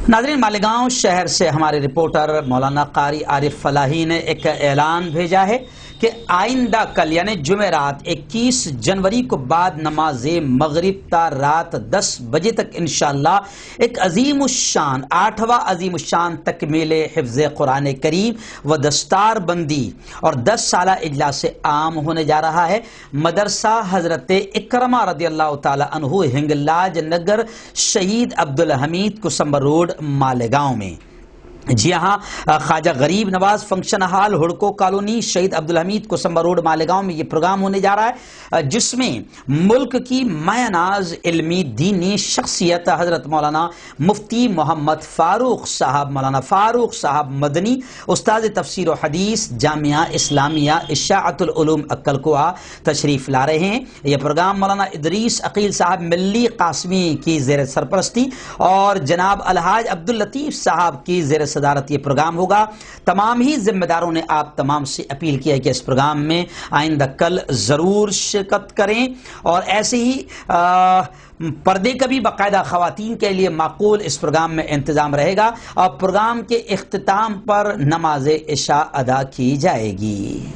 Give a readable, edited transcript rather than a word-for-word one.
ناظرین، مالیگاؤں شہر سے ہمارے رپورٹر مولانا قاری عارف فلاحی نے ایک اعلان بھیجا ہے کہ آئندہ کل یعنی جمعرات 21 جنوری کو بعد نماز مغرب تا رات 10 بجے تک انشاءاللہ ایک عظیم الشان 8واں عظیم الشان تکمیل حفظ قرآن کریم و دستار بندی اور 10 سالہ اجلاس عام ہونے جا رہا ہے مدرسہ حضرت اکرمہ رضی اللہ تعالی عنہ ہنگلاج نگر شہید عبدالحمید کسمبر روڈ مالیگاؤں میں۔ جی ہاں، خواجہ غریب نواز فنکشن ہال ہڑکو کالونی شہید عبدالحمید کسمبر روڈ مالیگاؤں میں یہ پروگرام ہونے جا رہا ہے، جس میں ملک کی مایہ ناز علمی دینی شخصیت حضرت مولانا مفتی محمد فاروق صاحب، مولانا فاروق صاحب مدنی، استاد تفسیر و حدیث جامعہ اسلامیہ اشاعت العلوم کلکوا تشریف لا رہے ہیں۔ یہ پروگرام مولانا ادریس عقیل صاحب ملی قاسمی کی زیر سرپرستی اور جناب الحاج عبداللطیف صاحب کی زیر صدارت یہ پروگرام ہوگا۔ تمام ہی ذمہ داروں نے آپ تمام سے اپیل کیا ہے کہ اس پروگرام میں آئندہ کل ضرور شرکت کریں، اور ایسے ہی پردے کا بھی باقاعدہ خواتین کے لیے معقول اس پروگرام میں انتظام رہے گا، اور پروگرام کے اختتام پر نماز عشاء ادا کی جائے گی۔